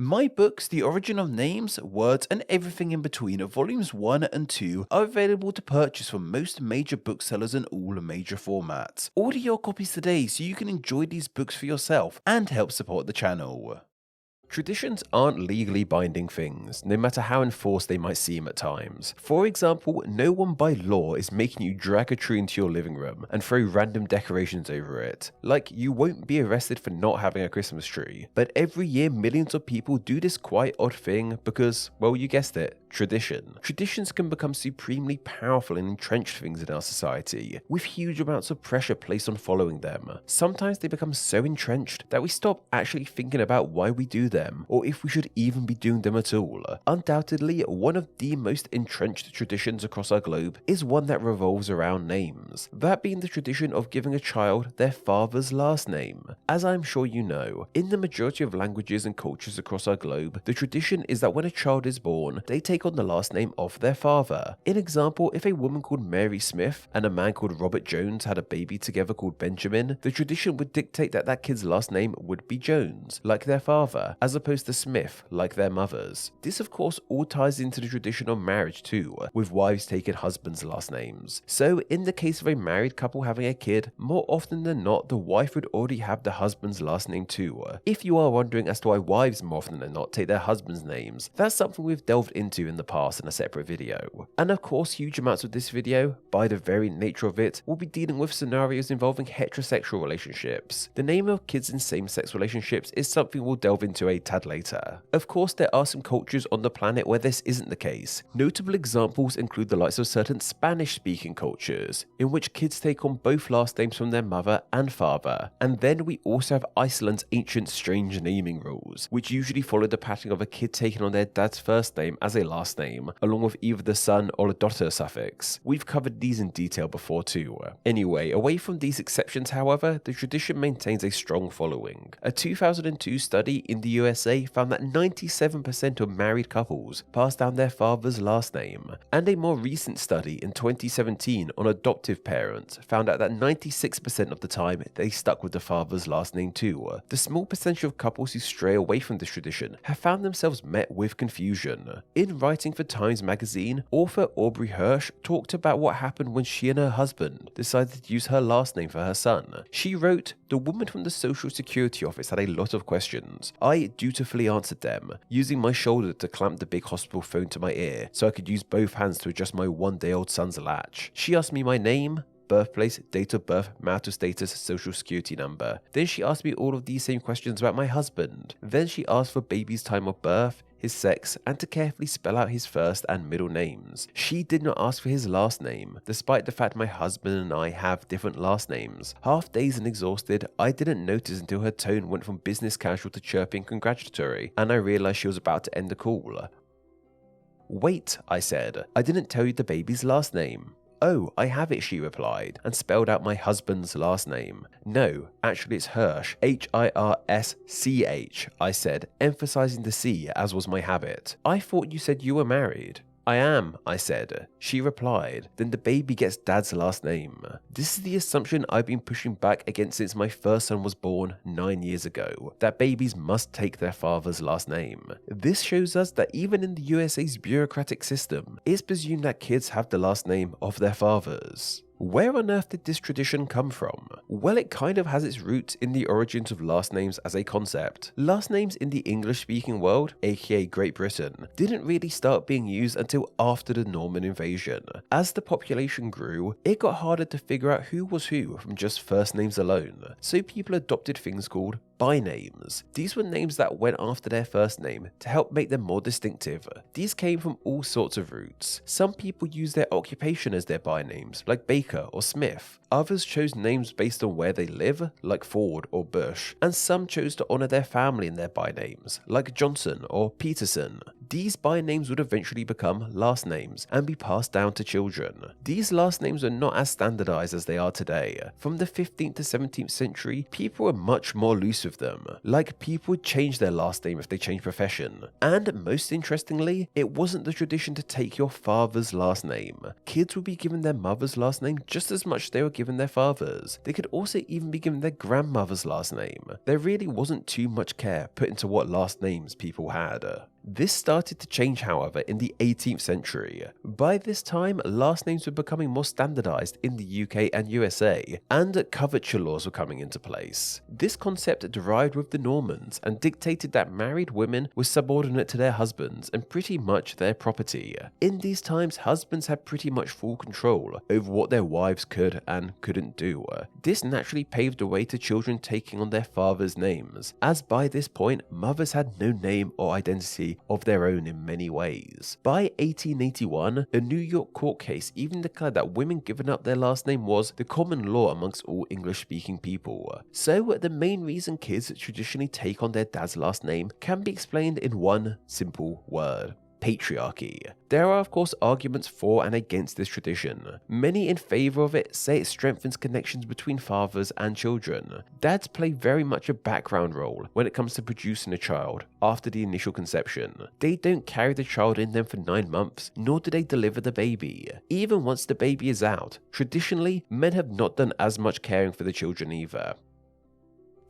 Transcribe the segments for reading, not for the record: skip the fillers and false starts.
My books, The Origin of Names, Words, and Everything in Between, volumes 1 and 2, are available to purchase from most major booksellers in all major formats. Order your copies today so you can enjoy these books for yourself and help support the channel. Traditions aren't legally binding things, no matter how enforced they might seem at times. For example, no one by law is making you drag a tree into your living room and throw random decorations over it. Like, you won't be arrested for not having a Christmas tree. But every year millions of people do this quite odd thing because, well, you guessed it, tradition. Traditions can become supremely powerful and entrenched things in our society, with huge amounts of pressure placed on following them. Sometimes they become so entrenched that we stop actually thinking about why we do them, or if we should even be doing them at all. Undoubtedly, one of the most entrenched traditions across our globe is one that revolves around names, that being the tradition of giving a child their father's last name. As I'm sure you know, in the majority of languages and cultures across our globe, the tradition is that when a child is born, they take on the last name of their father. In example, if a woman called Mary Smith and a man called Robert Jones had a baby together called Benjamin, the tradition would dictate that that kid's last name would be Jones, like their father, as opposed to Smith, like their mother's. This of course all ties into the tradition of marriage too, with wives taking husbands' last names. So in the case of a married couple having a kid, more often than not the wife would already have the husband's last name too. If you are wondering as to why wives more often than not take their husband's names, that's something we've delved into in the past in a separate video. And of course huge amounts of this video, by the very nature of it, will be dealing with scenarios involving heterosexual relationships. The name of kids in same-sex relationships is something we'll delve into a tad later. Of course there are some cultures on the planet where this isn't the case. Notable examples include the likes of certain Spanish-speaking cultures, in which kids take on both last names from their mother and father. And then we also have Iceland's ancient strange naming rules, which usually follow the pattern of a kid taking on their dad's first name as a last name, along with either the son or the daughter suffix. We've covered these in detail before too. Anyway, away from these exceptions however, the tradition maintains a strong following. A 2002 study in the USA found that 97% of married couples pass down their father's last name, and a more recent study in 2017 on adoptive parents found out that 96% of the time they stuck with the father's last name too. The small percentage of couples who stray away from this tradition have found themselves met with confusion. In writing for Times magazine, author Aubrey Hirsch talked about what happened when she and her husband decided to use her last name for her son. She wrote, "The woman from the Social Security office had a lot of questions. I dutifully answered them, using my shoulder to clamp the big hospital phone to my ear so I could use both hands to adjust my one-day-old son's latch. She asked me my name, birthplace, date of birth, marital status, social security number. Then she asked me all of these same questions about my husband. Then she asked for baby's time of birth, his sex, and to carefully spell out his first and middle names. She did not ask for his last name, despite the fact my husband and I have different last names. Half dazed and exhausted, I didn't notice until her tone went from business casual to chirping congratulatory, and I realized she was about to end the call." "Wait," I said, "I didn't tell you the baby's last name." "Oh, I have it," she replied, and spelled out my husband's last name. "No, actually it's Hirsch, Hirsch, I said, emphasizing the C as was my habit. "I thought you said you were married." "I am," I said. She replied, "Then the baby gets dad's last name." This is the assumption I've been pushing back against since my first son was born 9 years ago, that babies must take their father's last name. This shows us that even in the USA's bureaucratic system, it's presumed that kids have the last name of their fathers. Where on earth did this tradition come from? Well, it kind of has its roots in the origins of last names as a concept. Last names in the English-speaking world, aka Great Britain, didn't really start being used until after the Norman invasion. As the population grew, it got harder to figure out who was who from just first names alone, so people adopted things called bynames. These were names that went after their first name to help make them more distinctive. These came from all sorts of roots. Some people used their occupation as their bynames, like Baker or Smith. Others chose names based on where they live, like Ford or Bush, and some chose to honour their family in their bynames, like Johnson or Peterson. these by names would eventually become last names and be passed down to children. These last names are not as standardized as they are today. From the 15th to 17th century, people were much more loose with them. Like, people would change their last name if they changed profession. And most interestingly, it wasn't the tradition to take your father's last name. Kids would be given their mother's last name just as much as they were given their father's. They could also even be given their grandmother's last name. There really wasn't too much care put into what last names people had. This started to change, however, in the 18th century. By this time, last names were becoming more standardized in the UK and USA, and coverture laws were coming into place. This concept derived with the Normans and dictated that married women were subordinate to their husbands and pretty much their property. In these times, husbands had pretty much full control over what their wives could and couldn't do. This naturally paved the way to children taking on their father's names, as by this point, mothers had no name or identity of their own in many ways. By 1881, a New York court case even declared that women giving up their last name was the common law amongst all English-speaking people. So the main reason kids traditionally take on their dad's last name can be explained in one simple word: patriarchy. There are of course arguments for and against this tradition. Many in favour of it say it strengthens connections between fathers and children. Dads play very much a background role when it comes to producing a child after the initial conception. They don't carry the child in them for 9 months, nor do they deliver the baby. Even once the baby is out, traditionally, men have not done as much caring for the children either.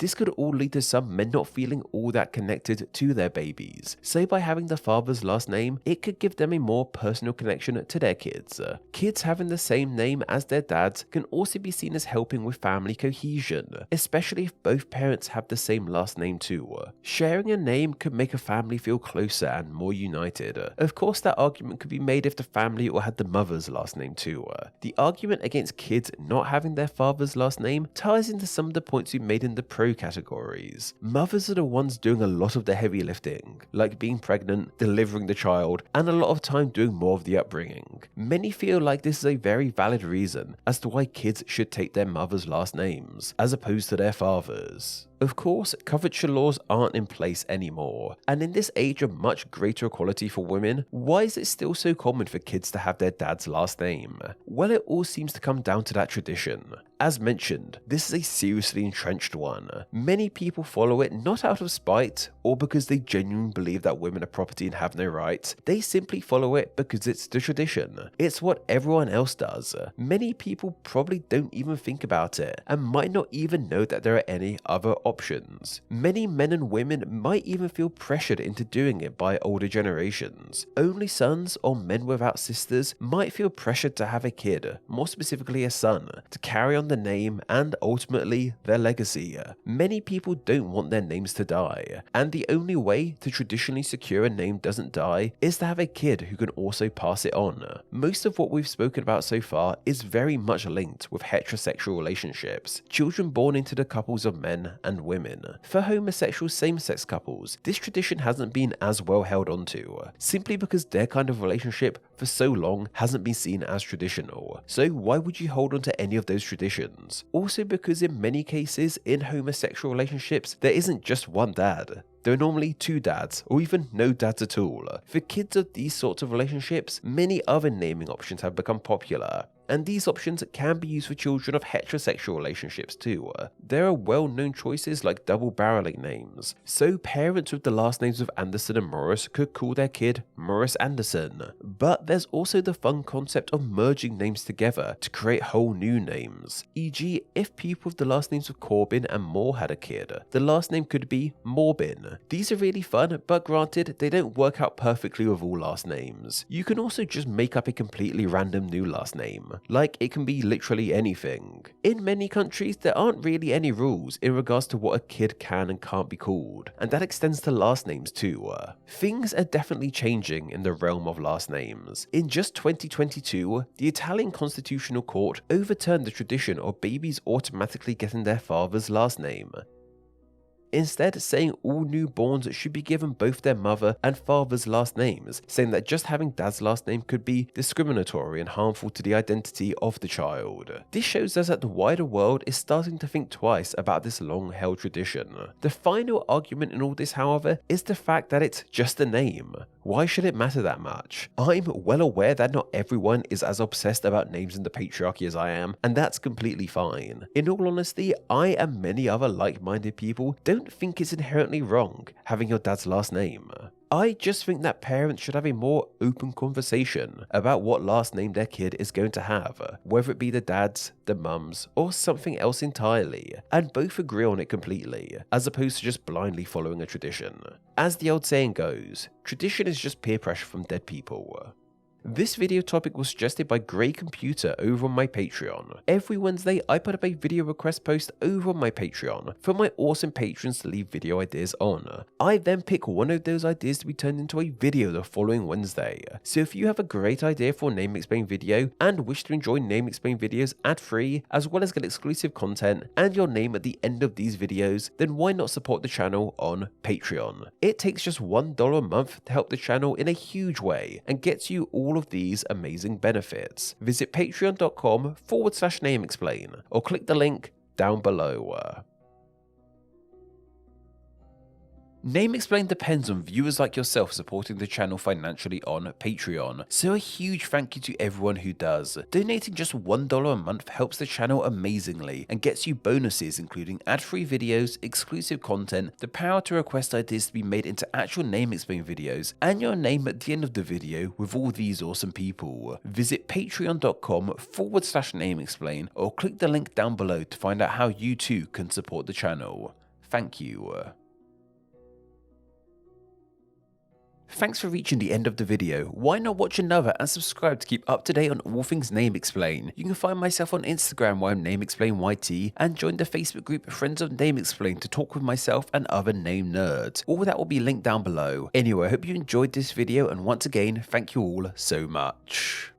This could all lead to some men not feeling all that connected to their babies. So by having the father's last name, it could give them a more personal connection to their kids. Kids having the same name as their dads can also be seen as helping with family cohesion, especially if both parents have the same last name too. Sharing a name could make a family feel closer and more united. Of course, that argument could be made if the family all had the mother's last name too. The argument against kids not having their father's last name ties into some of the points we made in the pro categories. Mothers are the ones doing a lot of the heavy lifting, like being pregnant, delivering the child, and a lot of time doing more of the upbringing. Many feel like this is a very valid reason as to why kids should take their mother's last names, as opposed to their father's. Of course, coverture laws aren't in place anymore, and in this age of much greater equality for women, why is it still so common for kids to have their dad's last name? Well, it all seems to come down to that tradition. As mentioned, this is a seriously entrenched one. Many people follow it not out of spite or because they genuinely believe that women are property and have no rights. They simply follow it because it's the tradition. It's what everyone else does. Many people probably don't even think about it and might not even know that there are any other options. Many men and women might even feel pressured into doing it by older generations. Only sons or men without sisters might feel pressured to have a kid, more specifically a son, to carry on the name and ultimately their legacy. Many people don't want their names to die, and the only way to traditionally secure a name doesn't die is to have a kid who can also pass it on. Most of what we've spoken about so far is very much linked with heterosexual relationships, children born into the couples of men and women. For homosexual same-sex couples, this tradition hasn't been as well held onto, simply because their kind of relationship for so long hasn't been seen as traditional. So why would you hold on to any of those traditions? Also because in many cases in homosexual relationships, there isn't just one dad. There are normally 2 dads, or even no dads at all. For kids of these sorts of relationships, many other naming options have become popular, and these options can be used for children of heterosexual relationships too. There are well-known choices like double-barreling names, so parents with the last names of Anderson and Morris could call their kid Morris Anderson. But there's also the fun concept of merging names together to create whole new names, e.g. if people with the last names of Corbin and Moore had a kid, the last name could be Morbin. These are really fun, but granted, they don't work out perfectly with all last names. You can also just make up a completely random new last name. Like, it can be literally anything. In many countries, there aren't really any rules in regards to what a kid can and can't be called, and that extends to last names too. Things are definitely changing in the realm of last names. In just 2022, the Italian Constitutional Court overturned the tradition of babies automatically getting their father's last name, instead saying all newborns should be given both their mother and father's last names, saying that just having dad's last name could be discriminatory and harmful to the identity of the child. This shows us that the wider world is starting to think twice about this long-held tradition. The final argument in all this, however, is the fact that it's just a name. Why should it matter that much? I'm well aware that not everyone is as obsessed about names in the patriarchy as I am, and that's completely fine. In all honesty, I and many other like-minded people don't think it's inherently wrong having your dad's last name. I just think that parents should have a more open conversation about what last name their kid is going to have, whether it be the dad's, the mum's, or something else entirely, and both agree on it completely, as opposed to just blindly following a tradition. As the old saying goes, tradition is just peer pressure from dead people. This video topic was suggested by Grey Computer over on my Patreon. Every Wednesday, I put up a video request post over on my Patreon for my awesome patrons to leave video ideas on. I then pick one of those ideas to be turned into a video the following Wednesday. So if you have a great idea for a Name Explain video and wish to enjoy Name Explain videos ad-free, as well as get exclusive content and your name at the end of these videos, then why not support the channel on Patreon? It takes just $1 a month to help the channel in a huge way and gets you all of these amazing benefits. Visit patreon.com/nameexplain or click the link down below. Name Explain depends on viewers like yourself supporting the channel financially on Patreon, so a huge thank you to everyone who does. Donating just $1 a month helps the channel amazingly and gets you bonuses including ad-free videos, exclusive content, the power to request ideas to be made into actual Name Explain videos, and your name at the end of the video with all these awesome people. Visit patreon.com/nameexplain or click the link down below to find out how you too can support the channel. Thank you. Thanks for reaching the end of the video. Why not watch another and subscribe to keep up to date on all things Name Explain. You can find myself on Instagram where I'm NameExplainYT and join the Facebook group Friends of Name Explain to talk with myself and other name nerds. All that will be linked down below. Anyway, I hope you enjoyed this video and once again, thank you all so much.